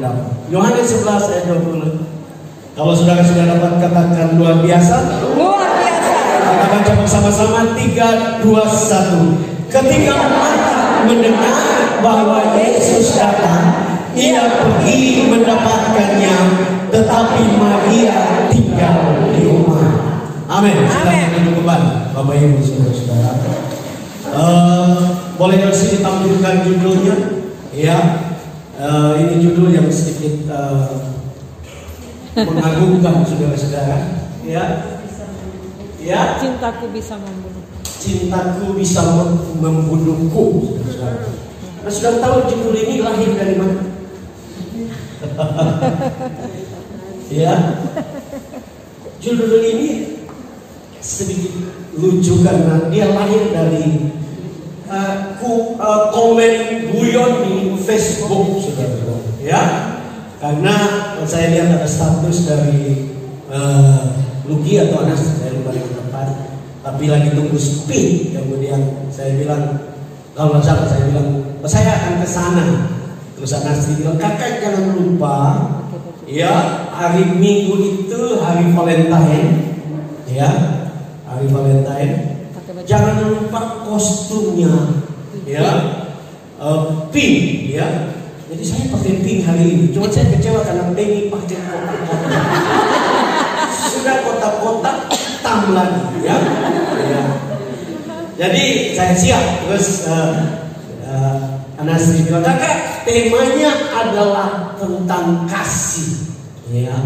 dapat. Yohanes 11 ayat 20. Kalau saudara sudah dapat, katakan luar biasa. Luar biasa. Kita baca bersama-sama 3, 2, 1. Ketika Marta mendengar bahwa Yesus datang, ia pergi mendapatkannya, tetapi Maria tinggal di rumah. Amin. Silakan duduk kembali, Bapak Ibu saudara-saudara. Boleh kasih ditampilkan judulnya? Ya, ini judul yang sedikit mengagumkan saudara-saudara. Ya, ya. Cintaku bisa membunuh. Cintaku bisa membunuhku, saudara-saudara. Nah, sudah tahu judul ini lahir dari mana? Ya, judul ini sedikit lucu karena dia lahir dari komen guyon di Facebook, saudara-saudara. Ya, karena saya lihat ada status dari Luki atau Anas, saya lupa yang tepat, tapi lagi tunggu speed. Kemudian saya bilang, kalau nggak salah saya bilang, saya akan ke sana. Terus Anas bilang, kakak jangan lupa, ya hari Minggu itu hari Valentine, ya hari Valentine. Jangan lupa kostumnya, ya pink, ya. Jadi saya pakai pink hari ini. Cuma saya kecewa karena Benny pakai kotak-kotak. Sudah kotak-kotak hitam lagi, ya. Ya. Jadi saya siap. Terus Anas bilang, kakak temanya adalah tentang kasih, ya.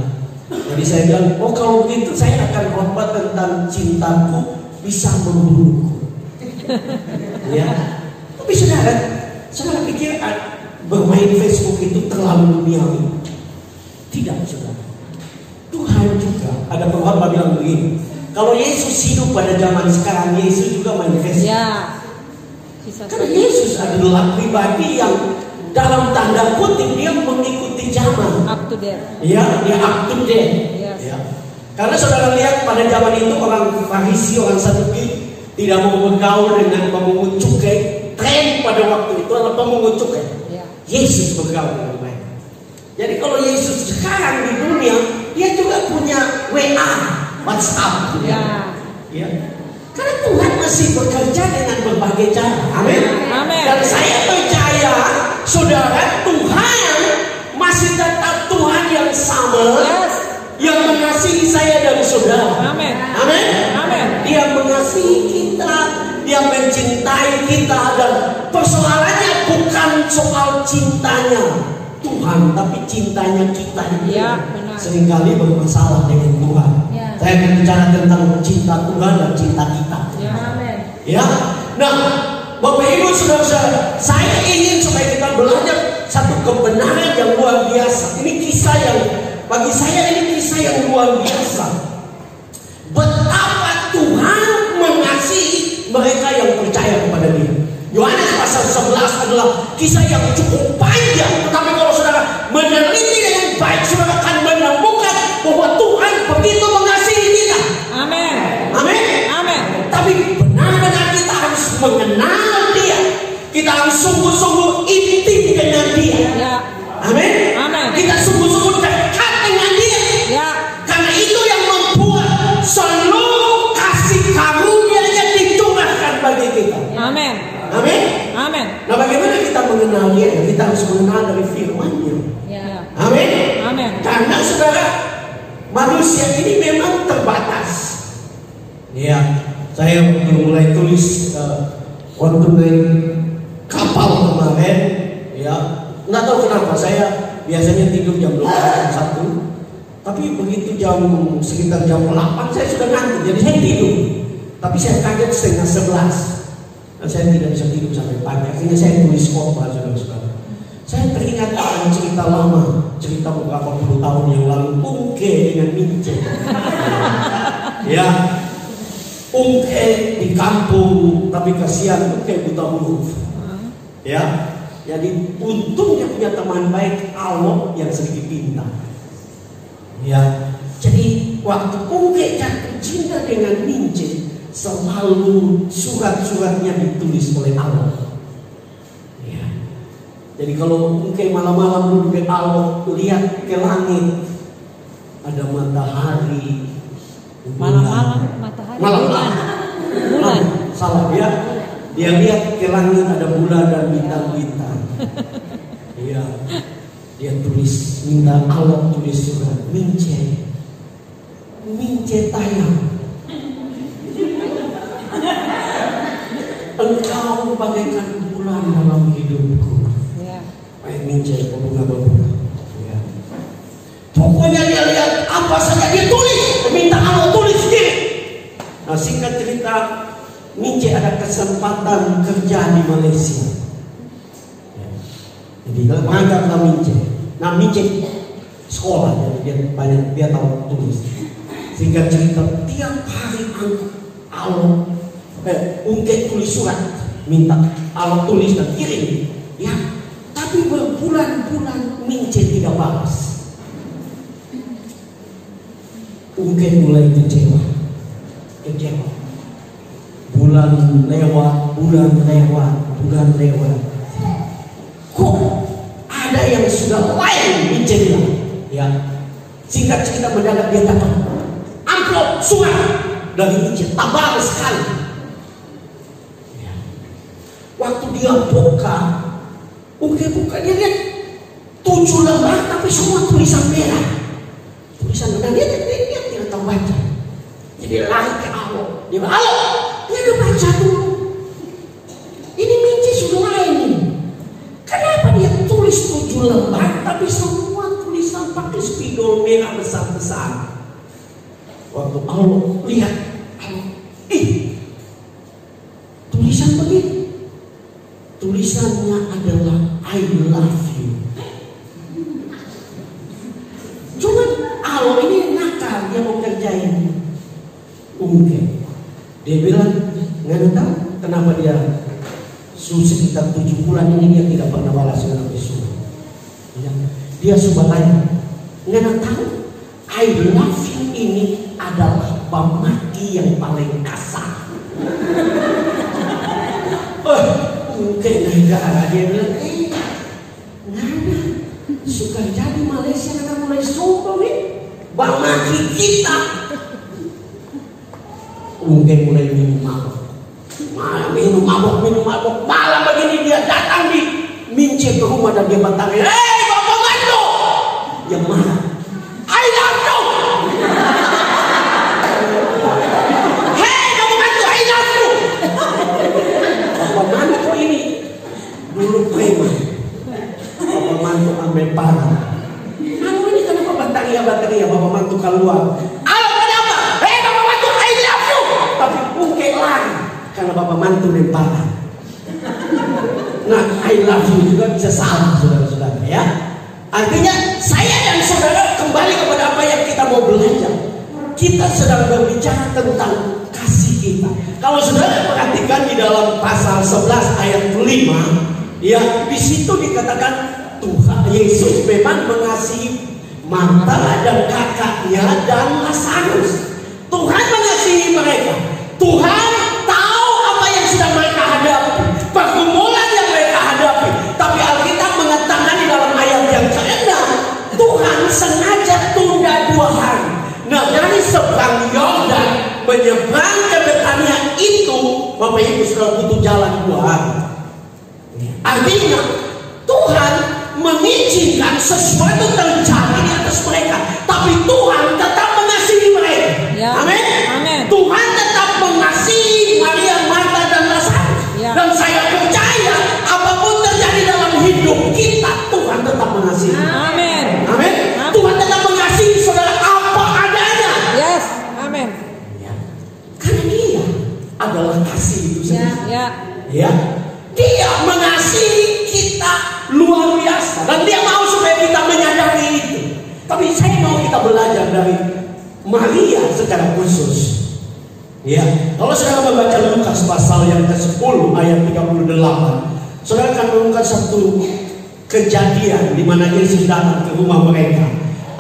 Jadi saya bilang, oh kalau begitu saya akan khotbah tentang cintaku bisa membunuhku. Ya. Tapi saudara pikir bermain Facebook itu terlalu duniawi? Tidak, saudara. Tuhan juga ada pengkhotbah bilang begini. Kalau Yesus hidup pada zaman sekarang, Yesus juga main Facebook. Ya. Karena Yesus adalah pribadi yang dalam tanda kutip dia mengikuti zaman. Up to date. Ya, dia up to date. Yes. Ya. Karena saudara lihat pada zaman itu orang Farisi, orang Saduki tidak mau bergaul dengan pemungut cukai. Tren pada waktu itu adalah pemungut cukai. Ya. Yesus bergaul dengan mereka. Jadi kalau Yesus sekarang di dunia, dia juga punya WA, WhatsApp. Ya. Ya. Karena Tuhan masih bekerja dengan berbagai cara. Amin. Amin. Dan saya percaya, saudara, Tuhan masih tetap Tuhan yang sama. Yes. Yang mengasihi saya dan saudara. Amin. Amin. Amin. Dia mengasihi kita, dia mencintai kita, dan persoalannya bukan soal cintanya Tuhan, tapi cintanya kita. Ya, benar. Seringkali bermasalah dengan Tuhan. Ya. Saya akan bicara tentang cinta Tuhan dan cinta kita. Ya. Amin. Ya. Nah, Bapak Ibu saudara-saudara, saya ingin supaya kita belajar satu kebenaran yang luar biasa. Ini kisah yang bagi saya ini kisah yang luar biasa. Betapa Tuhan mengasihi mereka yang percaya kepada Dia. Yohanes pasal 11 adalah kisah yang cukup panjang. Tetapi kalau saudara meneliti dengan baik, saudara akan menemukan bahwa Tuhan begitu mengasihi kita. Amin. Amin. Amin. Tapi benar-benar kita harus mengenal Dia. Kita harus sungguh-sungguh intim dengan Dia. Ya. Amin. Amin. Kita sungguh-sungguh dekat dengan Dia. Ya. Karena itu yang membuat seluruh kasih karunia-Nya dicurahkan bagi kita. Amin. Amin. Amin. Nah, bagaimana kita mengenal Dia? Kita harus mengenal dari firman-Nya. Ya. Amin. Amin. Karena saudara, manusia ini memang terbatas. Ya. Saya mulai tulis waktu naik kapal kemarin, ya. Nggak tahu kenapa saya biasanya tidur jam 12, jam 1. Tapi begitu sekitar jam 8 saya sudah ngantuk, jadi saya tidur. Tapi saya kaget setengah 11. Dan saya tidak bisa tidur sampai pagi. Akhirnya saya tulis khotbah, saudara-saudara. Saya teringat akan cerita lama, cerita beberapa puluh tahun yang lalu, Ungke dengan Mince. Ya, Ungke di kampung, tapi kasihan Ungke buta huruf. Ya, jadi untungnya punya teman baik Alok yang sedikit pintar. Ya, jadi waktu Ungke jatuh cinta dengan Mince, selalu surat-suratnya ditulis oleh Allah. Ya. Jadi kalau mungkin malam-malam dulu ke Allah lihat ke langit, ada matahari, Malam-malam matahari. malam-malam. Bulan. Salah ya. Dia lihat ke langit ada bulan dan bintang-bintang. Iya. Dia tulis, minta Allah tulis surat, Mince tayang. Engkau bagaikan bulan dalam hidupku. Ya. Mince berbunga-bunga. Ya. Pokoknya dia lihat apa saja dia tulis, minta Allah tulis sendiri. Nah, singkat cerita, Mince ada kesempatan kerja di Malaysia. Ya. Jadi menganggaplah Mince. Nah, Mince sekolah, jadi dia tahu tulis. Singkat cerita, tiap hari Allah Ungke tulis surat, minta Allah tulis dan kirim. Ya, tapi berbulan-bulan Mince tidak balas. Ungke mulai kecewa. Bulan lewat. Kok ada yang sudah lain Mince bilang? Ya, singkat cerita mendadak dia dapat amplop surat dari Mince, tebal sekali. Waktu dia buka dia lihat 7 lembar tapi semua tulisan merah. Tulisan merah dia tidak tahu baca. Jadi lari ke Allah. Dia bilang, Allah, dia udah baca dulu. Ini Mince sudah lain ini. Kenapa dia tulis 7 lembar tapi semua tulisan pakai spidol merah besar-besar? Waktu Allah lihat, tulisan begitu. Tulisannya adalah I love you. Cuman Allah ini nakal, dia mau kerjain Ungke. Dia bilang, nggak tahu kenapa dia sekitar 7 bulan ini dia tidak pernah balas dengan surat. Dia coba tanya, nggak tahu I love you ini adalah pemaki yang paling kasar. Mungkin negara dia bilang, nggak suka jadi Malaysia karena mulai sombong nih, bang maki kita. Mungkin mulai minum mabok, malam begini dia datang di Mince ke rumah dan dia bantangin, bapak mantu, yang mana? I love you. Dulu preman, bapak mantu ambil parah. Ini kenapa bantang ya bapak mantu keluar. Kenapa? Bapak mantu I love you. Tapi Ungke lari karena bapak mantu parah. Nah, I love you juga bisa salah, saudara-saudara ya. Artinya saya dan saudara kembali kepada apa yang kita mau belajar. Kita sedang berbicara tentang kasih kita. Kalau saudara perhatikan di dalam pasal 11 ayat 5. Ya, di situ dikatakan Tuhan Yesus memang mengasihi Marta dan kakaknya dan Lazarus. Tuhan mengasihi mereka. Tuhan tahu apa yang sedang mereka hadapi, pergumulan yang mereka hadapi. Tapi Alkitab mengatakan di dalam ayat yang ke-6, Tuhan sengaja tunda 2 hari. Nah, dari seberang Yordan menyeberang ke Betania itu, Bapak Ibu sudah butuh jalan 2 hari. Artinya Tuhan mengizinkan sesuatu terjadi di atas mereka, tapi Tuhan tetap mengasihi mereka. Ya. Amin. Tuhan tetap mengasihi Maria, Marta dan Lazarus. Ya. Dan saya percaya apapun terjadi dalam hidup kita, Tuhan tetap mengasihi. Amin. Tuhan tetap mengasihi saudara apa adanya. Yes. Amin. Ya. Karena Dia adalah kasih itu sendiri. Ya. Dia mengasihi kita luar biasa dan Dia mau supaya kita menyadari itu. Tapi saya mau kita belajar dari Maria secara khusus. Ya, kalau saudara membaca Lukas pasal yang ke-10 ayat 38, saudara akan menemukan satu kejadian di mana Yesus datang ke rumah mereka.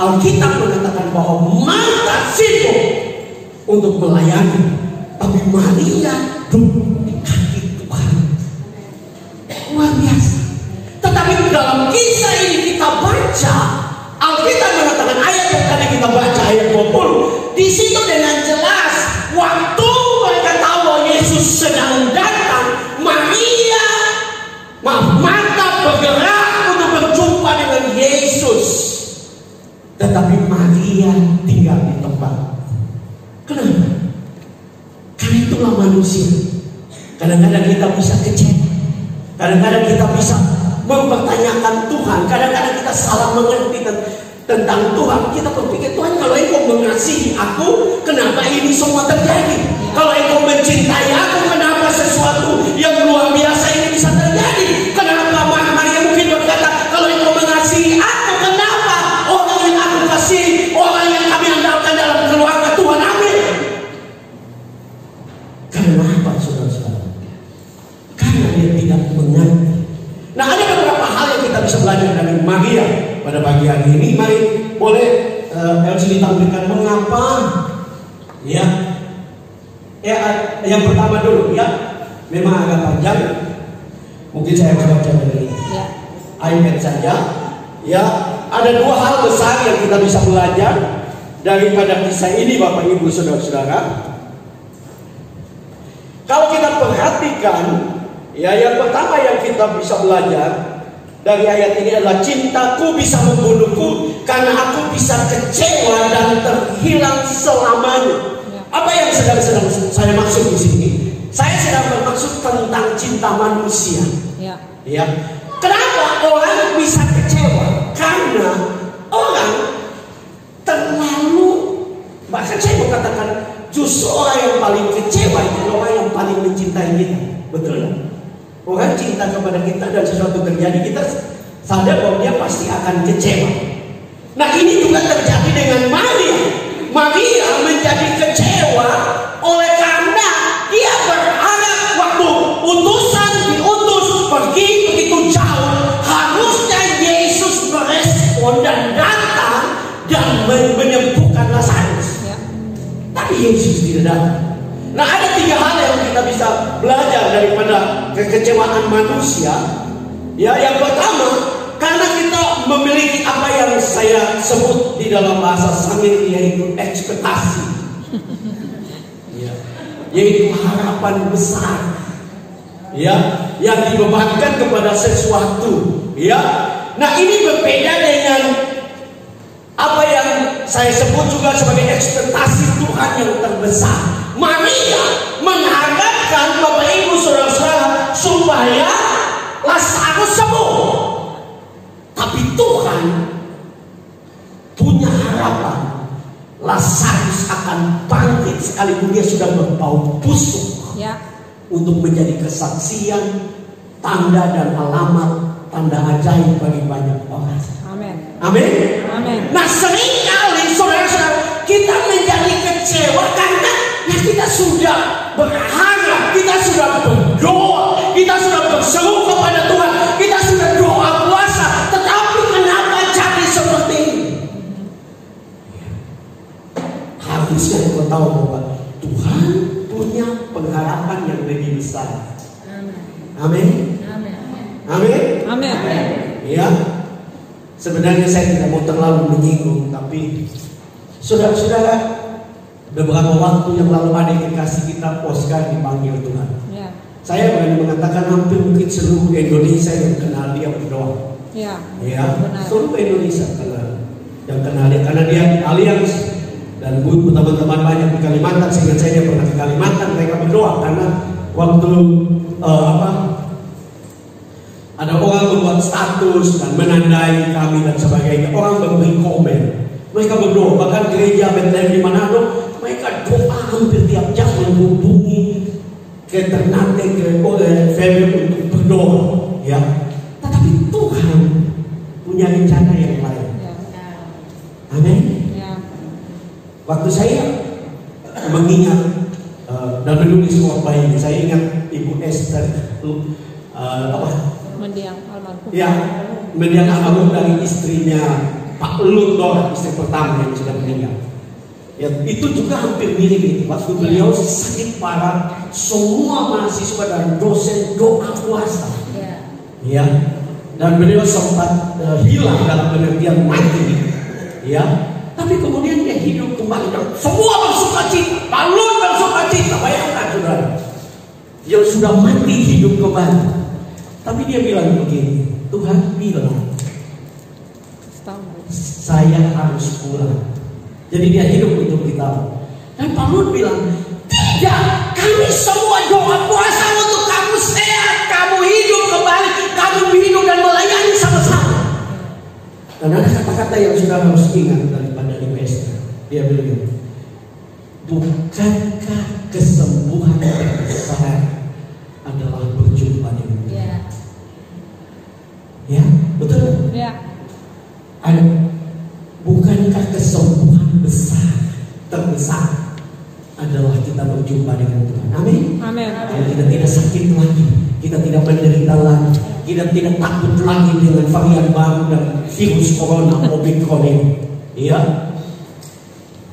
Alkitab mengatakan bahwa Marta sibuk untuk melayani, tapi Maria duduk di kaki Tuhan. Luar biasa. Tetapi dalam kisah ini kita baca, Alkitab mengatakan ayat yang tadi kita baca, ayat 20, di situ dengan jelas waktu mereka tahu bahwa Yesus sedang datang, Marta bergerak untuk berjumpa dengan Yesus. Tetapi Maria tinggal di tempat. Kenapa? Karena itulah manusia. Kadang-kadang kita bisa kecewa. Kadang-kadang kita bisa mempertanyakan Tuhan. Kadang-kadang kita salah mengerti tentang Tuhan. Kita berpikir, Tuhan, kalau Engkau mengasihi aku, kenapa ini semua terjadi? Kalau Engkau mencintai aku, kenapa sesuatu yang luar biasa ini bisa terjadi? Kenapa Maria mungkin berkata, kalau Engkau mengasihi aku, kenapa orang yang aku kasihi, orang yang kami andalkan dalam keluarga Tuhan ambil? Karena apa, saudara-saudara? Karena dia tidak mengerti. Nah, ada beberapa hal yang kita bisa belajar dari Maria pada pagi hari ini. Mari boleh LC ditampilkan mengapa. Ya, yang pertama dulu ya, memang agak panjang. Mungkin saya baca dari iPad saja. Ya, ada dua hal besar yang kita bisa belajar daripada kisah ini, Bapak Ibu Saudara-saudara. Kalau kita perhatikan, ya, yang pertama yang kita bisa belajar dari ayat ini adalah cintaku bisa membunuhku karena aku bisa kecewa dan terhilang selamanya. Apa yang sedang saya maksud di sini? Saya sedang bermaksud tentang cinta manusia. Ya. Kenapa orang bisa kecewa? Karena orang terlalu, bahkan saya mau katakan justru orang yang paling kecewa itu orang yang paling mencintai kita. Betul kan? Orang cinta kepada kita dan sesuatu terjadi, kita sadar bahwa dia pasti akan kecewa. Nah, ini juga terjadi dengan Maria. Maria menjadi kecewa oleh karena dia berharap waktu utusan diutus pergi begitu jauh, harusnya Yesus merespon dan datang dan menyembuhkan Lazarus. Tapi Yesus tidak datang. Nah, ada tiga hal yang kita bisa belajar daripada kekecewaan manusia. Ya, yang pertama, karena kita memiliki apa yang saya sebut di dalam bahasa Sangir yaitu ekspektasi. Ya, yaitu harapan besar. Ya, yang dibebankan kepada sesuatu. Ya. Nah, ini berbeda dengan apa yang saya sebut juga sebagai ekspektasi Tuhan yang terbesar. Maria mengharapkan Bapak Ibu Saudara-saudara supaya Lazarus sembuh. Tapi Tuhan punya harapan Lazarus akan bangkit sekalipun dia sudah berbau busuk. Untuk menjadi kesaksian, tanda dan alamat, tanda ajaib bagi banyak orang. Amin. Nah, seringkali saudara-saudara kita menjadi kecewa karena kita sudah berharap, kita sudah berdoa, kita sudah berseru kepada Tuhan, kita sudah doa puasa, tetapi kenapa jadi seperti ini? Harusnya kau tahu bahwa Tuhan punya pengharapan yang lebih besar. Amin. Ya. Sebenarnya saya tidak mau terlalu menyinggung, tapi saudara-saudara, beberapa waktu yang lalu ada yang kasih kita postcard dipanggil Tuhan. Saya berani mengatakan hampir mungkin seluruh Indonesia yang kenal dia berdoa. Seluruh Indonesia yang kenal dia, karena dia alians dan teman-teman banyak di Kalimantan. Sehingga saya pernah ke Kalimantan, mereka berdoa karena waktu ada orang membuat status dan menandai kami dan sebagainya. Orang memberi komen, mereka berdoa. Bahkan gereja Bethlehem di Manado, mereka doa hampir tiap jam menghubungi ke Ternate, ke Februari untuk berdoa. Ya, tetapi Tuhan punya rencana yang lain. Amin. Waktu saya mengingat dan menulis khotbah ini, saya ingat Ibu Esther mendiang almarhum. Mendiang almarhum dari istrinya Pak Lundor, istri pertama yang sudah meninggal. Ya, itu juga hampir mirip itu. Waktu beliau sakit parah, semua mahasiswa dan dosen doa puasa. Ya, dan beliau sempat hilang dalam pengertian mati, ya. Tapi kemudian dia hidup kembali dan semua bersukacita, Paulus bersukacita. Bayangkan saudara, yang sudah mati hidup kembali. Tapi dia bilang begini, Tuhan bilang saya harus pulang. Jadi dia hidup untuk kita. Dan Paulus bilang, tidak, kami semua doa puasa untuk kamu sehat, kamu hidup kembali, kamu hidup dan melayani sama-sama. Dan ada kata-kata yang sudah harus ingat daripada di pesta. Dia bilang, bukankah kesembuhan terbesar adalah berjumpa dengan Tuhan? Ya, betul. Ya. Bukankah kesembuhan terbesar adalah kita berjumpa dengan Tuhan? Amin. Amin. Kita tidak sakit lagi, kita tidak menderita lagi, kita tidak takut lagi dengan varian baru dan virus corona Omicron ini. Iya.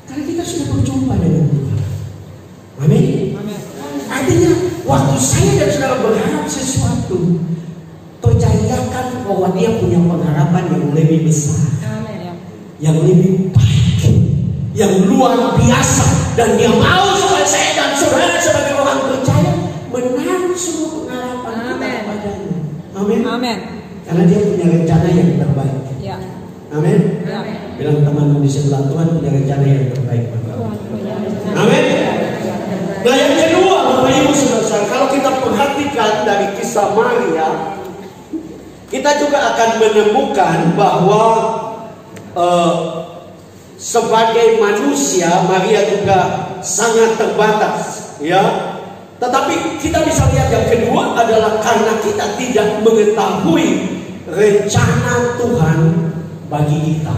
Karena kita sudah berjumpa dengan Tuhan. Amin. Amin. Artinya waktu saya dan saudara berharap sesuatu, percayakan bahwa dia punya pengharapan yang lebih besar, yang lebih baik, yang luar biasa, dan dia mau supaya saya dan saudara sebagai orang percaya menaruh semua pengharapan kita kepadanya. Amin. Amin. Karena dia punya rencana yang terbaik. Ya. Amin. Ya. Bilang teman di sebelah, Tuhan punya rencana yang terbaik bagi kamu. Amin. Nah yang kedua, Bapak Ibu Saudara, kalau kita perhatikan dari kisah Maria, kita juga akan menemukan bahwa sebagai manusia Maria juga sangat terbatas, ya. Tetapi kita bisa lihat yang kedua adalah karena kita tidak mengetahui rencana Tuhan bagi kita.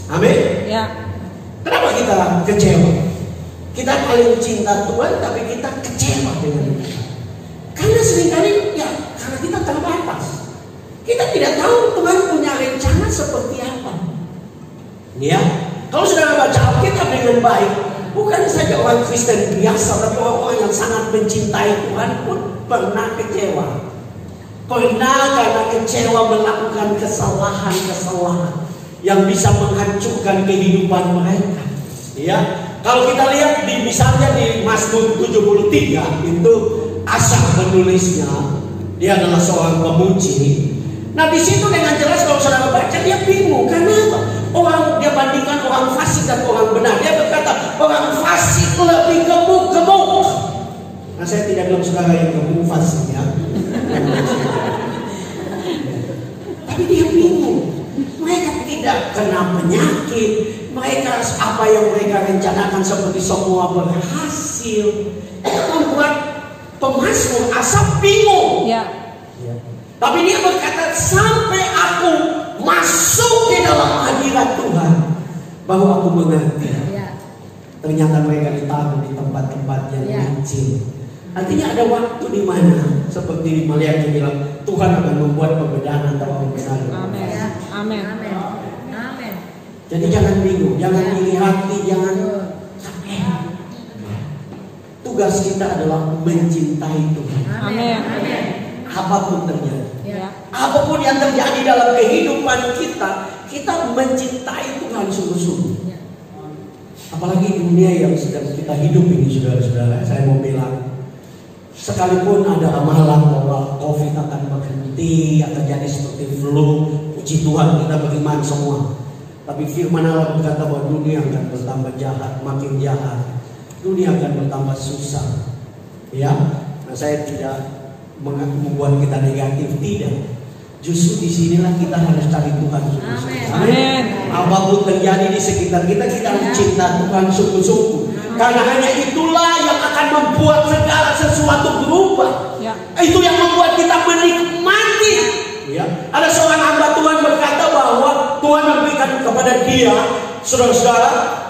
Amin. Ya. Kenapa kita kecewa? Kita paling cinta Tuhan tapi kita kecewa dengan Tuhan. Karena seringkali ya karena kita terbatas. Kita tidak tahu Tuhan punya rencana seperti apa. Ya, kalau saudara baca Alkitab dengan baik, bukan saja orang Kristen biasa, tapi orang-orang yang sangat mencintai Tuhan pun pernah kecewa. Pernah karena kecewa melakukan kesalahan-kesalahan yang bisa menghancurkan kehidupan mereka. Ya, kalau kita lihat misalnya di Mazmur 73 itu Asaf penulisnya, dia adalah seorang pemuji. Nah di situ dengan jelas kalau saudara baca dia bingung karena apa? Dia bandingkan orang fasik dan orang benar. Dia berkata orang fasik lebih gemuk. Nah saya tidak bilang saudara yang gemuk fasik ya. Tapi dia bingung. Mereka tidak kena penyakit. Mereka apa yang mereka rencanakan seperti semua berhasil. Itu membuat pemazmur Asaf bingung. Ya. Tapi dia berkata sampai aku masuk ke dalam hadirat Tuhan baru aku mengerti. Ya. Ternyata mereka ditaruh di tempat-tempat yang licin. Artinya ada waktu di mana seperti Maria bilang Tuhan akan membuat perbedaan antara orang benar dan orang fasik. Amin. Amin. Amin. Jadi jangan bingung, jangan iri hati, jangan sakit. Tugas kita adalah mencintai Tuhan. Amin. Amin. Apapun terjadi, apapun yang terjadi dalam kehidupan kita, kita mencintai Tuhan sungguh-sungguh. Apalagi dunia yang sedang kita hidup ini, saudara-saudara. Saya mau bilang, sekalipun ada ramalan bahwa COVID akan berhenti, akan jadi seperti flu, puji Tuhan kita beriman semua. Tapi firman Allah berkata bahwa dunia akan bertambah jahat, makin jahat. Dunia akan bertambah susah. Ya, nah saya tidak membuat kita negatif, tidak. Justru disinilah kita harus cari Tuhan sungguh-sungguh. Amin. Apapun terjadi di sekitar kita, kita harus cinta Tuhan sungguh-sungguh. Karena hanya itulah yang akan membuat segala sesuatu berubah. Ya. Itu yang membuat kita menikmati. Ya. Ada seorang hamba Tuhan berkata bahwa Tuhan memberikan kepada dia, saudara-saudara,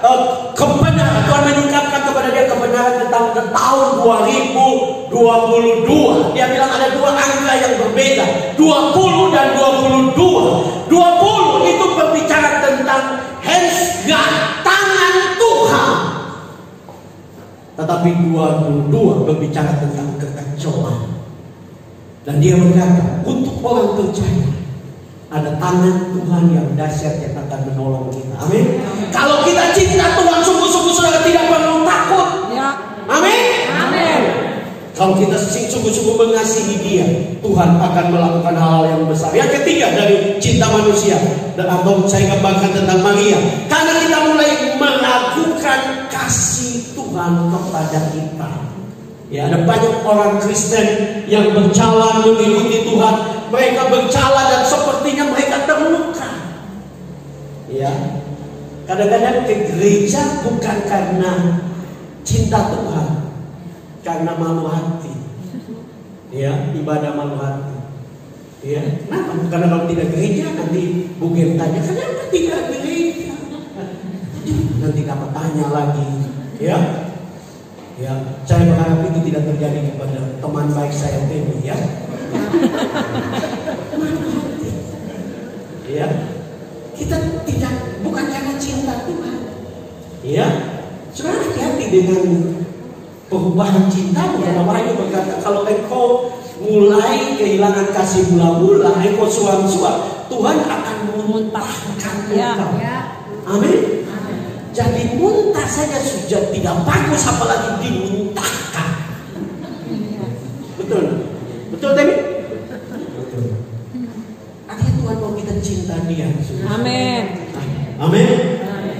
kebenaran. Tuhan menyingkapkan kepada dia kebenaran tentang tahun 2022. Dia bilang ada dua angka yang berbeda, 20 dan 22. 20 itu berbicara tentang hands God, tangan Tuhan. Tetapi 22 berbicara tentang kekacauan. Dan dia berkata, untuk orang percaya ada tangan Tuhan yang dahsyat yang akan menolong kita. Amin. Kalau kita cinta Tuhan sungguh-sungguh, saudara tidak perlu takut. Ya. Amin. Amin. Kalau kita sungguh-sungguh mengasihi Dia, Tuhan akan melakukan hal-hal yang besar. Yang ketiga dari cinta manusia, dan atau saya gambarkan tentang Maria, karena kita mulai meragukan kasih Tuhan kepada kita. Ya, ada banyak orang Kristen yang berjalan mengikuti Tuhan. Mereka berjalan dan sepertinya mereka terluka. Ya, kadang-kadang ke gereja bukan karena cinta Tuhan, karena malu hati. Ya, ibadah malu hati. Ya, kenapa? Karena kalau tidak gereja nanti bukan tanya kenapa tidak gereja. Nanti dapat tanya lagi. Ya, ya, saya berharap itu tidak terjadi kepada teman baik saya Temi. Ya. Ya, kita tidak, bukan karena cinta Tuhan. Ya, saudara hati-hati dengan perubahan cinta. Karena Wahyu berkata, kalau engkau mulai kehilangan kasih mula-mula, engkau suam-suam, Tuhan akan memuntahkan engkau. Amin. Jadi muntah saja sudah tidak bagus, apalagi dimuntahkan. Betul, betul Temi. Artinya Tuhan mau kita cinta Dia. Amin. Amin.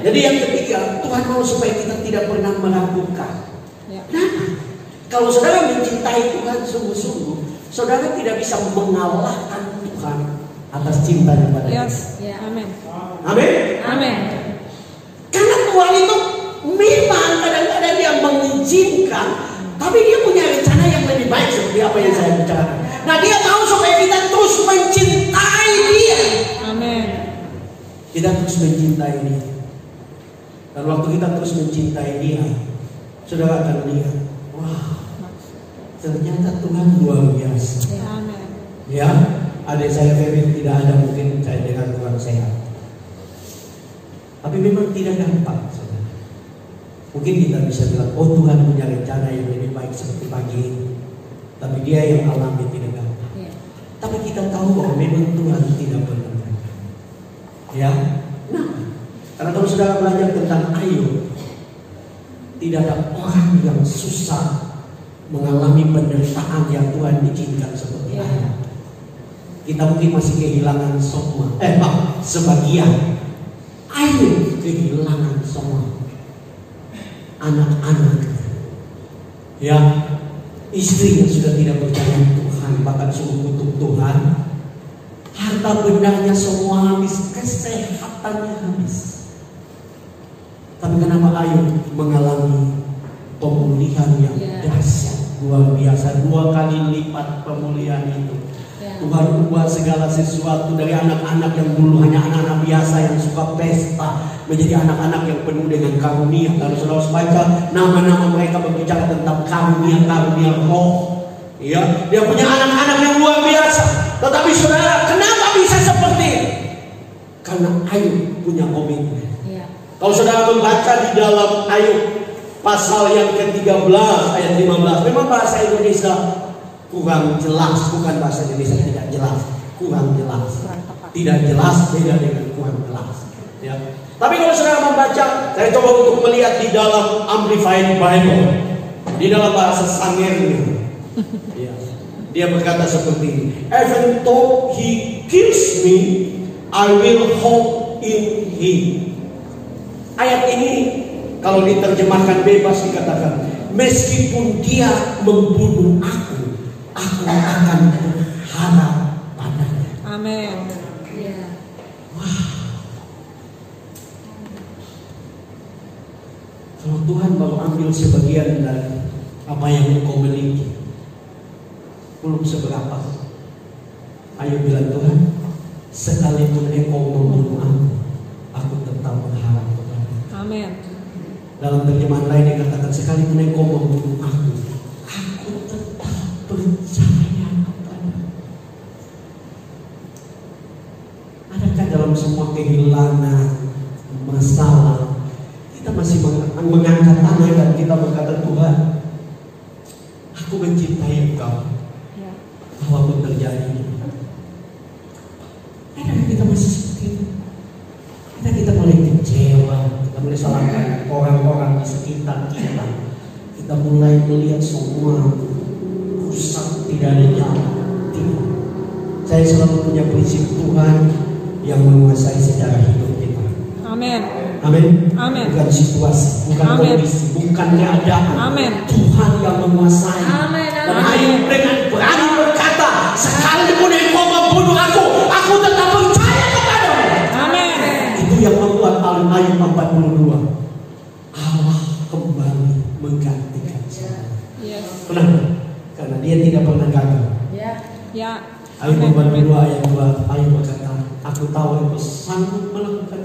Jadi yang ketiga, Tuhan mau supaya kita tidak pernah meragukan. Nah, kalau saudara mencintai Tuhan sungguh-sungguh, saudara tidak bisa mengalahkan Tuhan atas cintanya pada Dia. Amin. Amin. Amin. Karena Tuhan itu memang kadang-kadang Dia mengizinkan, tapi Dia punya rencana yang lebih baik seperti apa yang saya bicarakan. Nah, Dia mau supaya kita terus mencintai Dia. Amin. Kita terus mencintai Dia. Dan waktu kita terus mencintai Dia, saudara akan lihat, wah, ternyata Tuhan luar biasa. Amin. Ya, adik saya Febri tidak ada, mungkin saya dengan kurang sehat. Tapi memang tidak gampang, saudara. Mungkin kita bisa bilang, oh Tuhan punya rencana yang lebih baik seperti pagi ini. Tapi Dia yang alami tidak gampang. Tapi kita tahu bahwa memang Tuhan tidak pernah gagal. Ya, nah, karena kalau saudara belajar tentang Ayub, tidak ada orang yang susah mengalami penderitaan yang Tuhan izinkan seperti Ayub. Kita mungkin masih kehilangan semua, sebagian. Ayub kehilangan semua anak-anak, ya, istri yang sudah tidak percaya Tuhan, bahkan sungguh kutuk Tuhan, harta bendanya semua habis, kesehatannya habis. Tapi kenapa Ayub mengalami pemulihan yang dahsyat, luar biasa, 2 kali lipat pemulihan itu. Tuhan ubah segala sesuatu dari anak-anak yang dulu hanya anak-anak biasa yang suka pesta menjadi anak-anak yang penuh dengan karunia. Kalau saudara baca nama-nama mereka berbicara tentang karunia-karunia roh. Ya, dia punya anak-anak yang luar biasa. Tetapi saudara, kenapa bisa seperti ini? Karena Ayub punya komitmen. Kalau saudara membaca di dalam Ayub pasal yang ke-13 ayat 15, memang bahasa Indonesia kurang jelas, bukan bahasa Indonesia tidak jelas, kurang jelas, tidak jelas, beda dengan kurang jelas. Ya. Tapi kalau saudara membaca, saya coba untuk melihat di dalam Amplified Bible, di dalam bahasa Sangernya, ya, dia berkata seperti ini: even though he kills me, I will hope in him. Ayat ini kalau diterjemahkan bebas dikatakan, meskipun dia membunuh aku akan berharap padanya. Amin. Wah. Kalau Tuhan baru ambil sebagian dari apa yang engkau miliki, belum seberapa. Ayo bilang, Tuhan, sekalipun engkau membunuh aku tetap berharap kepada. Amin. Dalam terjemahan lain dikatakan, sekalipun engkau membunuh aku tetap percaya kepada. Adakah dalam semua kehilangan, masalah, kita masih mengangkat tangan dan kita berkata, Tuhan, aku mencintai Engkau. apapun terjadi, kadang kita masih seperti itu. Kita mulai kecewa, kita mulai salahkan orang-orang di sekitar kita. Kita mulai melihat semua rusak, tidak ada jalan. Tidak. Saya selalu punya prinsip Tuhan yang menguasai sejarah hidup kita. Amin. Amin. Amin. Bukan situasi, bukan kondisi, bukan keadaan. Amin. Tuhan yang menguasai. Amin. Dan Ayub dengan berani berkata, sekalipun engkau membunuh aku tetap percaya kepadamu. Amin. Itu yang membuat Ayub 42 Allah kembali menggantikan saya. Yes. Kenapa? Karena dia tidak pernah gagal. Ya. Ayub 42 ayat 2, Ayub berkata, aku tahu engkau sanggup melakukan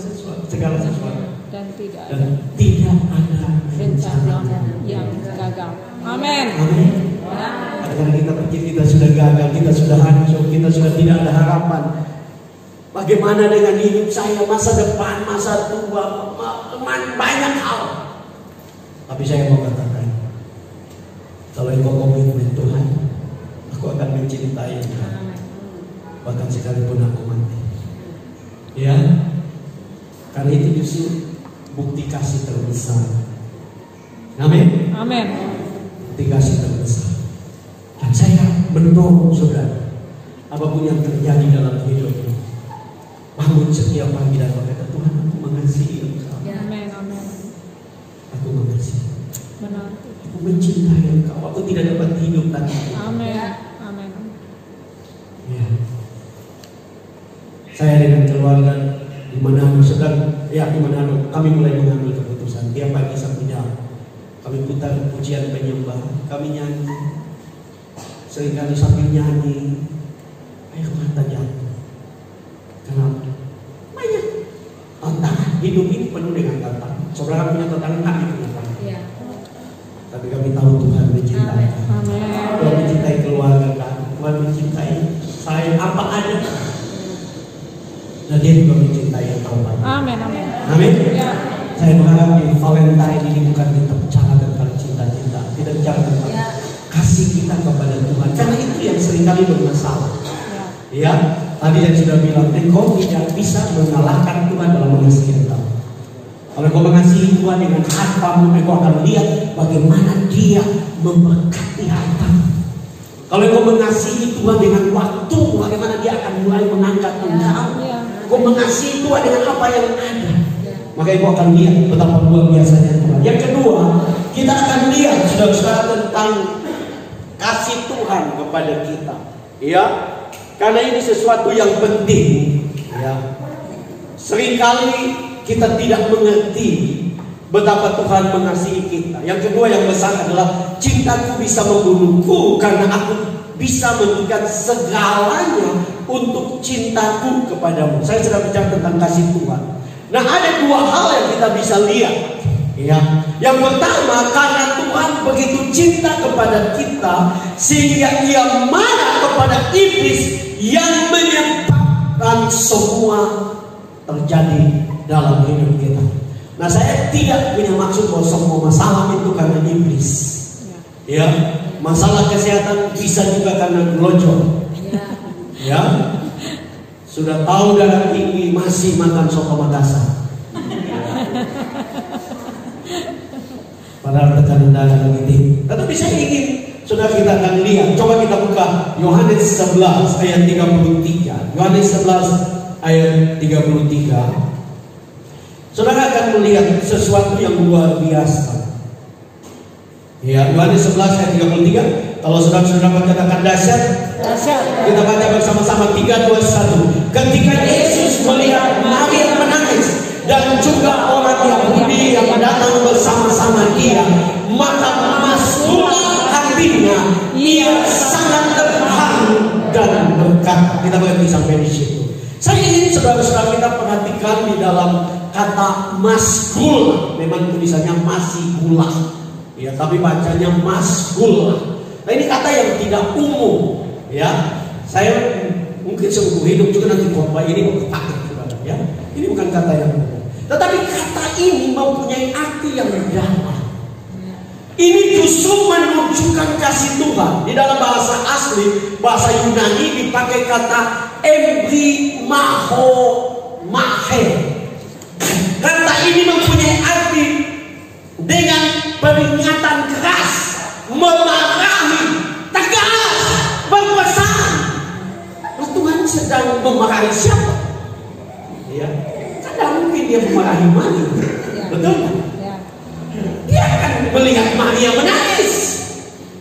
segala sesuatu. Dan tidak Dan ada tidak ada rencana rencana yang gagal. Amin. Amin. Karena kita pikir kita sudah gagal, kita sudah hancur, kita sudah tidak ada harapan. Bagaimana dengan hidup saya, masa depan, masa tua, banyak hal. Tapi saya mau katakan, kalau engkau komitmen Tuhan, aku akan mencintai Tuhan, bahkan sekalipun aku mati. Ya, karena itu justru bukti kasih terbesar. Amin. Amin. Bukti kasih terbesar. Dan saya mendorong saudara, apapun yang terjadi dalam hidupmu, bangun setiap pagi dan berkata, Tuhan, aku mengasihi Engkau. Amin. Amin. Aku mengasihi. Benar. Aku mencintai Engkau. Aku tidak dapat hidup tanpa Engkau. Amin. Amin. Ya. Saya dengan keluarga di Manado sedang, di Manado kami mulai mengambil keputusan. Tiap pagi satu jam kami putar pujian penyembahan, kami nyanyi. Seringkali sambil nyanyi, air mata jatuh. Kenapa? Banyak tantangan. Hidup ini penuh dengan tantangan. Saudara punya tantangan, kami punya tantangan. Ya. Tapi kami tahu Tuhan mencintai kami. Amin. Tuhan mencintai keluarga kami. Tuhan mencintai saya apa ada. Dan dia juga mencintai yang tahu. Amin. Amin. Amin. Ya. Saya berharap di Valentine ini bukan kita bicara tentang cinta-cinta, tidak bicara tentang kasih kita kepada Tuhan. Karena itu yang seringkali bermasalah. Ya, tadi yang sudah bilang, engkau tidak bisa mengalahkan Tuhan dalam mengasihi engkau. Kalau engkau mengasihi Tuhan dengan hartamu, engkau akan lihat bagaimana Dia memberkati hartamu. Kalau engkau mengasihi Tuhan dengan waktu, bagaimana Dia akan mulai mengangkat engkau. Engkau mengasihi Tuhan dengan apa yang ada, maka engkau akan lihat betapa luar biasanya Tuhan. Yang kedua, kita akan lihat saudara-saudara tentang kasih Tuhan kepada kita. Ya, karena ini sesuatu yang penting. Ya, seringkali kita tidak mengerti betapa Tuhan mengasihi kita. Yang kedua yang besar adalah cintaku bisa membunuhku karena aku bisa memberikan segalanya untuk cintaku kepadamu. Saya sudah bicara tentang kasih Tuhan. Nah, ada dua hal yang kita bisa lihat. Ya, yang pertama, karena Tuhan begitu cinta kepada kita sehingga Ia marah kepada iblis yang menyebabkan semua terjadi dalam hidup kita. Nah, saya tidak punya maksud bahwa semua masalah itu karena iblis. Ya, masalah kesehatan bisa juga karena gelojol. Ya, sudah tahu darah tinggi masih makan soto Makassar. Padahal tekanan darah lagi tinggi. Tetapi saya ingin saudara kita akan lihat. Coba kita buka Yohanes 11 ayat 33. Yohanes 11 ayat 33. Saudara akan melihat sesuatu yang luar biasa. Ya, Yohanes 11 ayat 33. Kalau saudara-saudara katakan dahsyat, kita baca bersama-sama 3, 2, 1. Ketika Yesus melihat Maria menangis dan juga orang Yahudi yang datang bersama-sama Dia, maka masuklah hatinya, Ia sangat terharu dan berkata. Kita berhenti sampai di situ. Saya ingin saudara-saudara kita perhatikan di dalam kata masgul. Memang tulisannya masih gula, ya, tapi bacanya masgul. Nah, ini kata yang tidak umum, ya. Saya mungkin seumur hidup juga nanti khotbah ini pakai, ya. Ini bukan kata yang umum. Tetapi kata ini mempunyai arti yang dalam. Ini justru menunjukkan kasih Tuhan. Di dalam bahasa asli, bahasa Yunani dipakai kata embrimaho mahe. Kata ini mempunyai arti dengan peringatan keras, memarahi, tegas, berpesan. Nah, Tuhan sedang memarahi siapa? Ya, tidak mungkin dia memarahi Maria, betul kan? Dia akan melihat Maria menangis.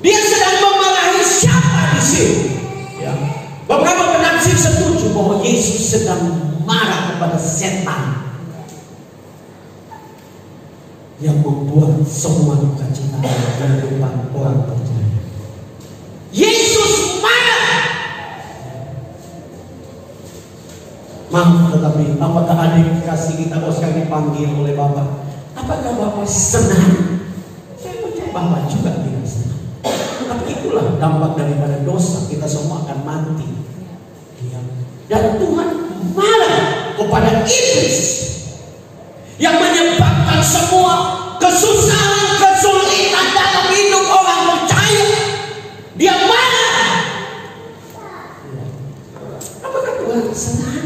Dia sedang memarahi siapa di sini? Ya. Beberapa penafsir setuju bahwa Yesus sedang marah kepada setan yang membuat semua duka cita dalam kehidupan orang percaya. Yesus marah. Maaf, tetapi apakah adik kasih kita sekarang dipanggil oleh Bapak? Apakah Bapak senang? Saya percaya Bapak juga tidak senang. Tapi itulah dampak daripada dosa. Kita semua akan mati. Ya. Dan Tuhan marah kepada iblis yang menyebabkan semua kesusahan, kesulitan dalam hidup orang percaya. Dia marah. Apakah Tuhan senang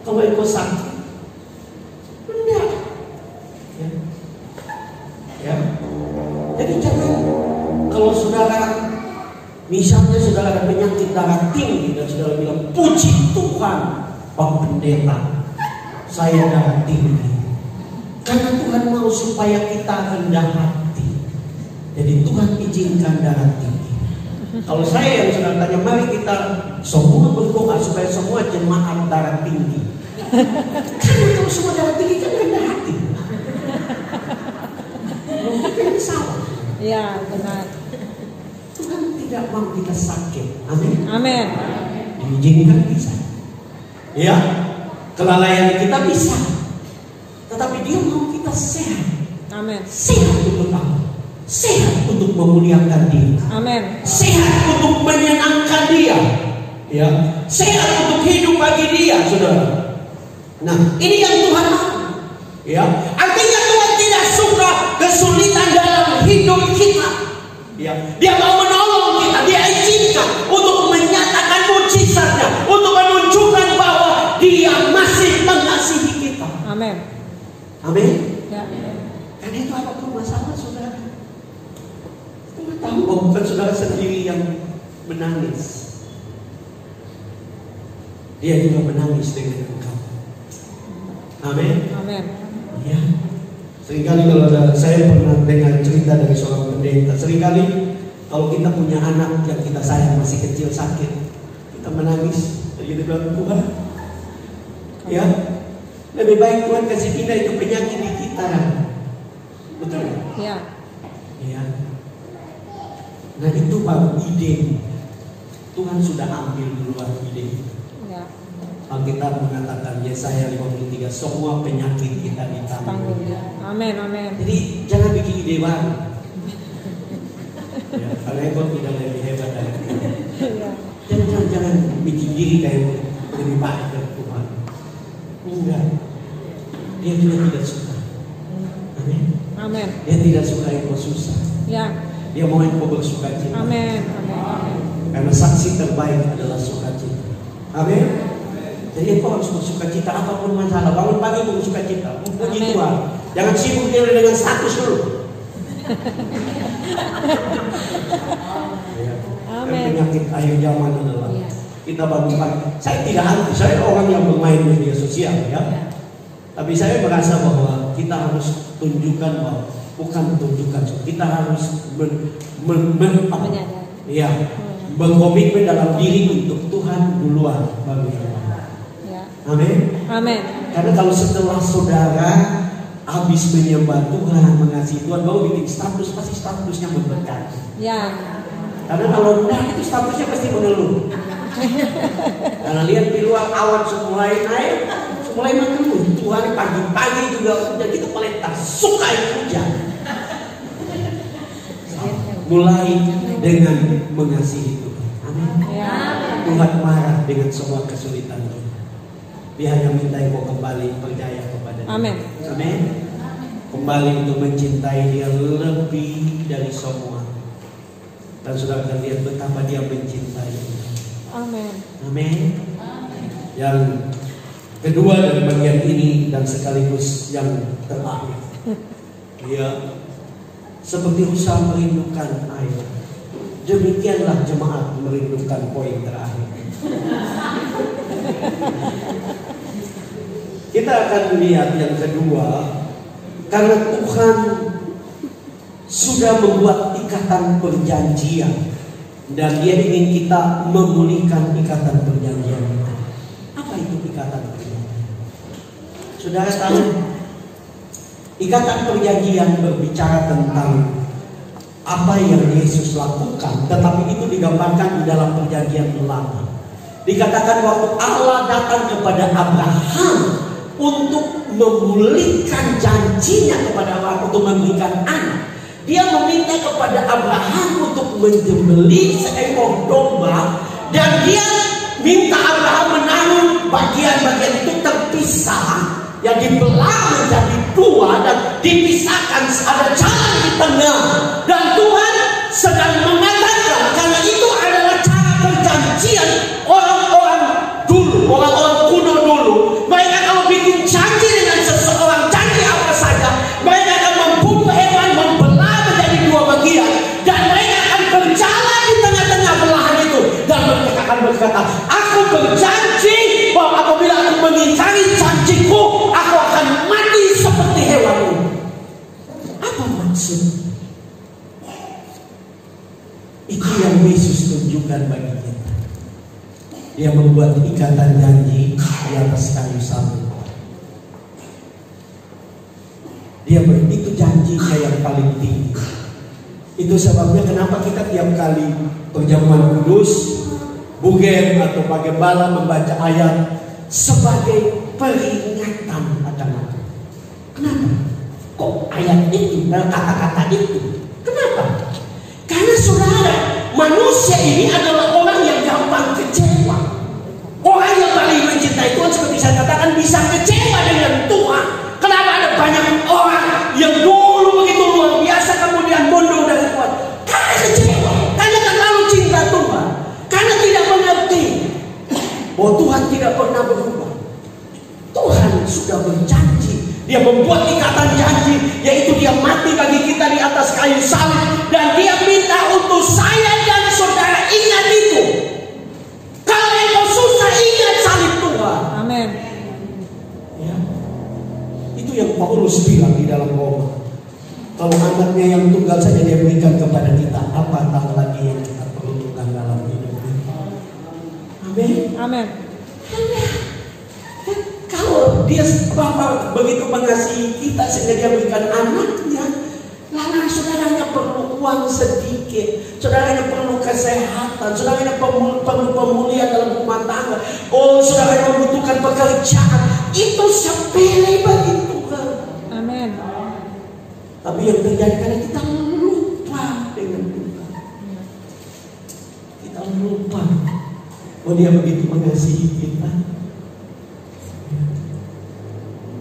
kalau engkau sakit? Tidak. Ya. Jadi jangan, kalau saudara misalnya saudara ada penyakit darah tinggi dan saudara bilang, puji Tuhan Pak Pendeta, saya darah tinggi. Karena Tuhan mau supaya kita rendah hati. Jadi Tuhan izinkan darah tinggi. Kalau saya yang saudara tanya, mari kita semua berdoa supaya semua jemaat darah tinggi. Karena kalau semua darah tinggi kan rendah hati. Mungkin salah. Ya, benar. Tuhan tidak mau kita sakit. Amin. Amin. Diizinkan bisa. Ya, kelalaian kita bisa. Tetapi Dia mau kita sehat. Amin. Sehat untuk apa? Sehat untuk memuliakan Dia. Amin. Sehat untuk menyenangkan Dia. Ya, sehat untuk hidup bagi Dia, saudara. Nah, ini yang Tuhan mau. Ya, artinya Tuhan tidak suka kesulitan dalam hidup kita. Ya, Dia mau menolong kita. Dia izinkan untuk menyatakan mujizatnya, untuk menunjukkan bahwa Dia masih mengasihi kita. Amin. Amin. Ya. Karena itu apapun masalah saudara, Tuhan tahu bahwa bukan saudara sendiri yang menangis. Dia juga menangis dengan engkau. Amin. Amin. Ya. Seringkali kalau saya pernah dengar cerita dari seorang pendeta, seringkali kalau kita punya anak yang kita sayang masih kecil sakit, kita menangis. Jadi bilang, Tuhan, ya, lebih baik Tuhan kasih pindah itu penyakit di kita. Betul? Ya. Ya. Nah itu baru ide. Tuhan sudah ambil duluan ide itu. Ya. Alkitab mengatakan Yesaya 53, semua penyakit kita ditanggung. Amin, amin. Jadi jangan bikin ide baru. Ya, karena engkau tidak lebih hebat dari kita. Ya. Jangan bikin diri kayak lebih baik dari Tuhan. Enggak. Dia juga tidak suka. Amin. Amin. Dia tidak suka engkau susah. Ya. Dia mau engkau bersukacita. Amin. Amin. Karena saksi terbaik adalah sukacita. Amin. Jadi engkau harus bersukacita apapun masalah. Bangun pagi bersukacita. Puji Tuhan. Jangan sibuk diri dengan status dulu. Ya. Amin. Penyakit akhir zaman adalah kita bangun pagi. Saya tidak anti. Saya orang yang bermain media sosial, ya. Tapi saya merasa bahwa kita harus tunjukkan bahwa bukan tunjukkan. Kita harus berkomitmen dalam diri untuk Tuhan duluan bagi kita. Amin. Amin. Karena kalau setelah saudara habis menyembah Tuhan, mengasihi Tuhan, baru bikin status, pasti statusnya memberkati. Ya. Karena kalau enggak itu statusnya pasti mengeluh. Karena lihat di luar awan mulai naik, mulai mengeluh. Tuhan pagi-pagi juga hujan, kita paling tak suka hujan. Mulai dengan mengasihi Tuhan. Amin. Ya. Tuhan marah dengan semua kesulitan kita. Dia hanya minta engkau kembali percaya kepada Dia. Amin. Amin. kembali untuk mencintai Dia lebih dari semua. Dan saudara akan lihat betapa Dia mencintai kita. Amin. Amin. Yang kedua dari bagian ini dan sekaligus yang terakhir, Dia seperti usaha merindukan air. Demikianlah jemaat merindukan poin terakhir. Kita akan melihat yang kedua, karena Tuhan sudah membuat ikatan perjanjian dan Dia ingin kita memulihkan ikatan perjanjian itu. Apa itu ikatan perjanjian? Saudara tahu, ikatan perjanjian berbicara tentang apa yang Yesus lakukan, tetapi itu digambarkan di dalam perjanjian lama. Dikatakan waktu Allah datang kepada Abraham untuk memulihkan janjinya kepada Abraham untuk memberikan anak, Dia meminta kepada Abraham untuk menyembelih seekor domba, dan Dia minta Abraham menaruh bagian-bagian itu terpisah, yang dibelah menjadi dua dan dipisahkan, ada jalan di tengah. Dan Tuhan sedang mengatakan, karena itu adalah cara perjanjian orang-orang dulu, orang-orang kuno dulu. Mereka kalau bikin janji dengan seseorang, janji apa saja, mereka akan membunuh hewan, membelah menjadi dua bagian, dan mereka akan berjalan di tengah-tengah belahan itu, dan mereka akan berkata, aku berjanji bahwa apabila aku mengingkari janjiku, aku akan mati seperti hewan ini. Apa maksud? Itu yang Yesus tunjukkan bagi kita. Dia membuat ikatan janji di atas kayu salib. Dia itu janjinya yang paling tinggi. Itu sebabnya kenapa kita tiap kali perjamuan kudus, bugen atau bagaimana membaca ayat sebagai peringatan akan aku. Kenapa? Kok ayat itu dan kata-kata itu? Kenapa? Karena saudara, manusia ini adalah orang yang gampang kecewa. Orang yang paling mencintai Tuhan, seperti saya katakan, bisa kecewa dengan Tuhan. Kenapa ada banyak orang yang dulu begitu luar biasa kemudian mundur dari Tuhan? Karena kecewa, karena terlalu cinta Tuhan, karena tidak mengerti bahwa Tuhan tidak pernah berubah. Tuhan sudah berjanji, Dia membuat ikatan janji, yaitu Dia mati bagi kita di atas kayu salib, dan Dia minta untuk saya dan saudara ingat itu. Kalau engkau susah, ingat salib Tuhan. Amin. Ya. Itu yang Paulus bilang di dalam Roma. Kalau anaknya yang tunggal saja Dia berikan kepada kita, apatah lagi yang kita perlukan dalam hidup ini. Amin. Amin. Kalau Dia Bapa begitu mengasihi kita sehingga Dia berikan anaknya, lalu saudaranya perlu uang sedikit, saudaranya perlu kesehatan, saudaranya perlu pemulihan dalam rumah tangga, saudaranya membutuhkan pekerjaan, itu sepele bagi Tuhan. Amin. Tapi yang terjadi karena kita lupa dengan Tuhan, kita lupa bahwa Dia begitu mengasihi kita.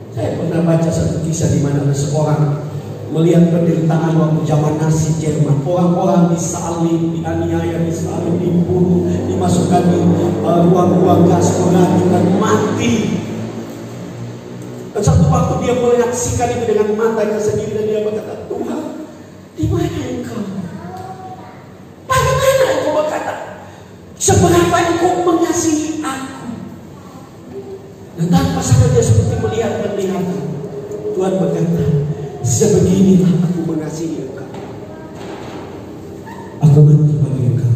Saya pernah baca satu kisah di mana ada seorang melihat penderitaan waktu zaman Nazi Jerman. Orang-orang disalib, dianiaya, disalib, dibunuh, dimasukkan di ruang-ruang gas penghancur, mati. Dan satu waktu dia menyaksikan itu dengan matanya sendiri, dan dia berkata, Tuhan, di mana Engkau? Bagaimana Engkau berkata, seberapa Engkau mengasihi aku? Dan tanpa sadar dia seperti melihat penglihatan, Tuhan berkata, sebeginilah aku mengasihi engkau. Aku mati bagi engkau.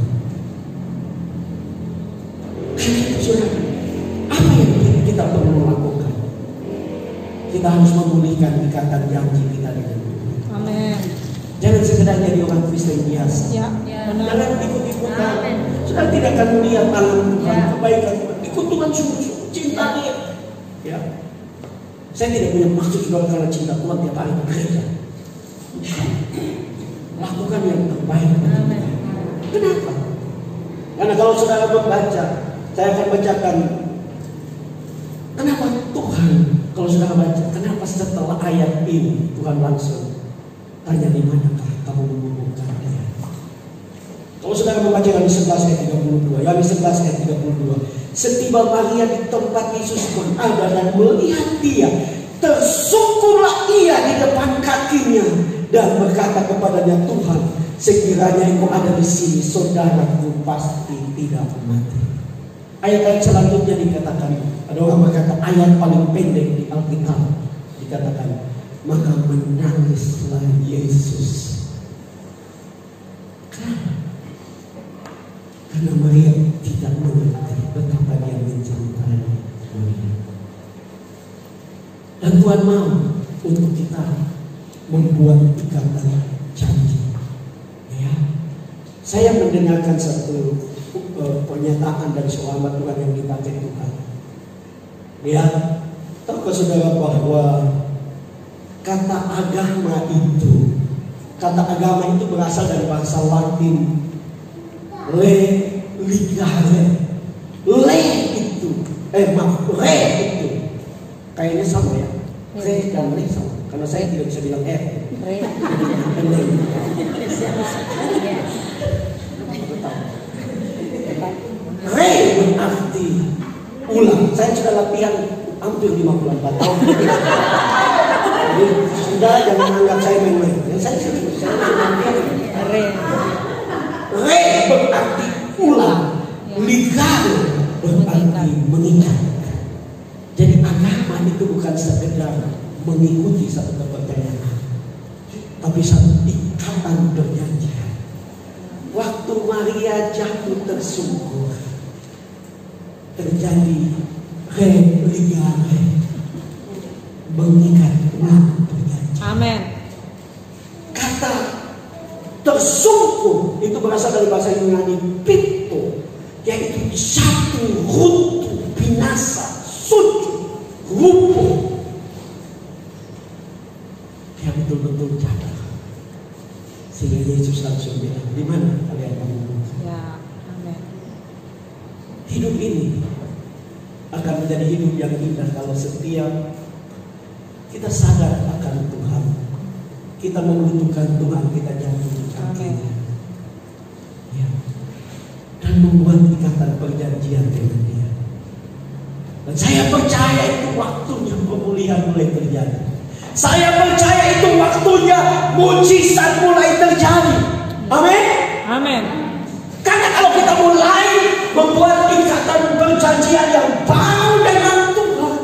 Karena itu saudara, apa yang kita perlu lakukan? Kita harus memulihkan ikatan janji kita dengan Tuhan. Amin. Jangan sekedar jadi orang Kristen biasa. Ya, benar. Jangan ikut-ikutan. Saudara tidak akan melihat tangan Tuhan, kebaikan Tuhan. Ikut Tuhan sungguh-sungguh, cinta Dia. Ya, saya tidak punya maksud saudara karena cinta Tuhan tiap hari ke gereja. Lakukan yang terbaik bagi kita. Kenapa? Karena kalau saudara membaca, saya akan bacakan. Kenapa Tuhan? Kalau saudara baca, kenapa Kenapa setelah ayat ini Tuhan langsung tanya, di manakah kamu menemukan dia? Kalau saudara membaca Yohanes 11 ayat 32, Yohanes 11 ayat 32, setiba Maria di tempat Yesus berada dan melihat dia, tersungkurlah ia di depan kakinya dan berkata kepadanya, Tuhan, sekiranya engkau ada di sini, saudaraku pasti tidak mati. Ayat-ayat selanjutnya dikatakan, ada orang berkata ayat paling pendek di Alkitab, dikatakan, maka menangislah Yesus. Karena Maria tidak mengerti betapa dia mencintai Maria. Dan Tuhan mau untuk kita membuat ikatan janji. Ya. Saya mendengarkan satu pernyataan dari seorang hamba Tuhan yang dipakai Tuhan. Ya, tahukah saudara bahwa kata agama itu berasal dari bahasa Latin ligare. Re itu kayaknya sama ya. Re dan le sama. Karena saya tidak bisa bilang re. Re berarti ulang. Saya sudah latihan hampir 54 tahun. Jadi sudah jangan anggap saya main-main. Saya latihan. Re berarti ulang, ligare berarti mengikat. Jadi agama itu bukan sekedar mengikuti satu kepercayaan, tapi satu ikatan perjanjian. Waktu Maria jatuh tersungkur, terjadi ligare, mengikat ulang perjanjian. Amin. Kata tersungkur itu berasal dari bahasa Yunani pito, yaitu satu, runtuh, binasa, sujud, rubuh. Dia betul-betul jatuh. Sehingga Yesus langsung bilang, di mana kalian menemukan? Ya, amin. Hidup ini akan menjadi hidup yang indah kalau setiap kita sadar akan Tuhan. Kita membutuhkan Tuhan, kita jatuh di kakinya. Ya. Dan membuat ikatan perjanjian dengan dia. Dan saya percaya itu waktunya pemulihan mulai terjadi. Saya percaya itu waktunya mujizat mulai terjadi. Amin. Amin. Karena kalau kita mulai membuat ikatan perjanjian yang baru dengan Tuhan,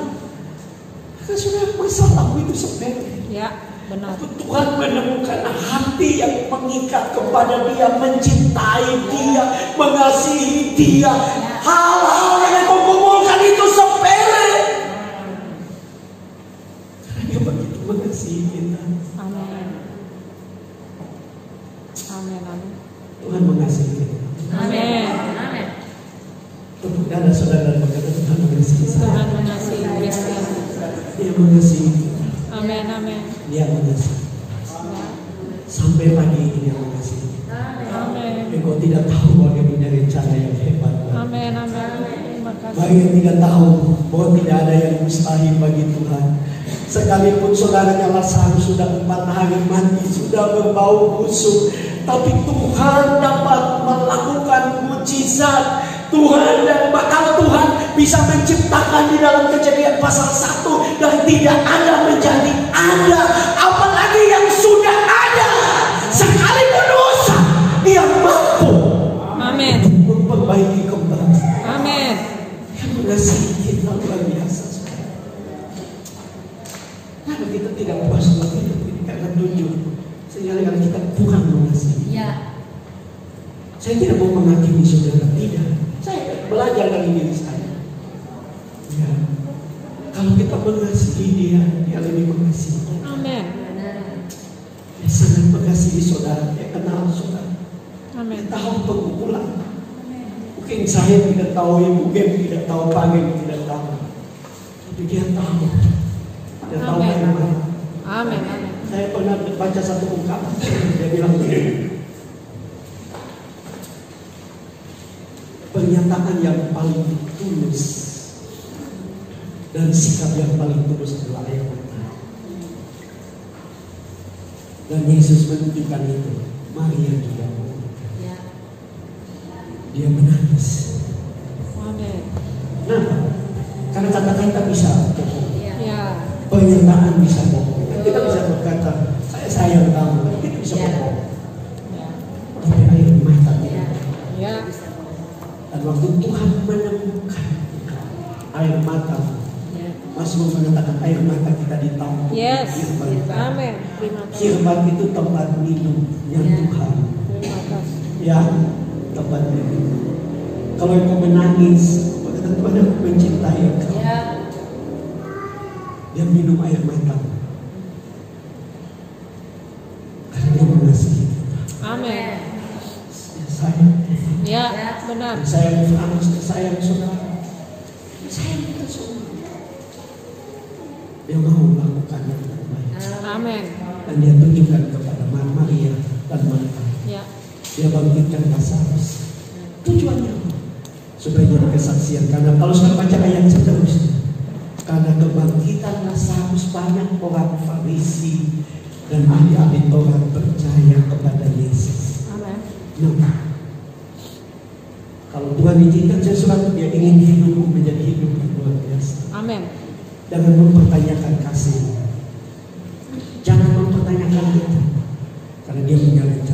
maka sudah masalahmu itu sepele. Ya, benar. Tuhan menemukan hati yang mengikat kepada dia, mencintai dia, mengasihi dia. Hal-hal yang mengumpulkan itu sepele. Karena dia begitu mengasihi kita. Amin. Amin. Amin. Tuhan mengasihi kita. Amin. Tepuk dada saudara dan berkata, Tuhan mengasihi saya. Tuhan mengasihi Kristen. Dia mengasihi kita. Amin. Amin. Dia mengasihi. Sampai pagi ini dia mengasihi. Amin. Engkau tidak tahu bahwa dia punya rencana yang hebat. Amin. Amin. Terima kasih. Bagi yang tidak tahu bahwa tidak ada yang mustahil bagi Tuhan. Sekalipun saudaranya Lazarus sudah 4 hari mati, sudah berbau busuk, tapi Tuhan dapat melakukan mujizat. Tuhan, dan bakal Tuhan bisa menciptakan di dalam Kejadian pasal 1 dan tidak ada menjadi ada, apalagi yang sudah ada. Sekalipun dosa, dia mampu Amin. memperbaiki kembali. Amin. Yang mengasihi kita luar biasa. Karena kita tidak puas dengan hidup ini karena jujur, sehingga kita kurang mengasihi. Ya. Saya tidak mau menghakimi saudara, tidak. Saya belajar dari diri saya. Ya. Kalau kita mengasihi dia, dia lebih mengasihi kita. Amin. Dia sangat mengasihi saudara, dia kenal saudara. Amin. Dia tahu pengumpulan. Mungkin saya tidak tahu, ibu Gem tidak tahu, Pak Gem tidak tahu. Tapi dia tahu. Dia tahu Amin. bagaimana. Amin. Amin. Saya pernah baca satu ungkapan. Dia bilang begini. Pernyataan yang paling tulus dan sikap yang paling tulus adalah air mata. Dan Yesus menunjukkan itu. Maria juga. Dia menangis. Amin. Nah, karena kata-kata bisa bohong. Ya. Pernyataan bisa bohong. Kita bisa berkata, saya sayang kamu. Kita bisa bohong. Tapi air mata tidak. Ya. Dan waktu Tuhan menemukan air mata, Mazmur mengatakan air mata kita ditampung. Yes. Amin. Amin. Terima kasih. Kirbat itu tempat minumnya Tuhan. Terima kasih. Ya, tempat minum. Kalau engkau menangis, maka Tuhan yang mencintai engkau. Dia minum air mata. Karena dia mengasihi kita. Amin. Dia sayang. Ya, benar. Dia sayang Franz, dia sayang saudara. Dia sayang kita semua. Dia mau melakukan yang terbaik. Amin. Dan dia tunjukkan kepada Maria dan Martha. Ya. Dia bangkitkan Lazarus. Tujuannya apa? Supaya jadi kesaksian. Karena kalau saya baca ayat seterusnya, karena kebangkitan Lazarus banyak orang Farisi dan ahli-ahli Taurat percaya kepada Yesus. Amin. Nah, kalau Tuhan izinkan sesuatu, dia ingin hidupmu menjadi hidup yang luar biasa. Amin. Jangan mempertanyakan kasih. Jangan mempertanyakan itu. Karena dia punya rencana.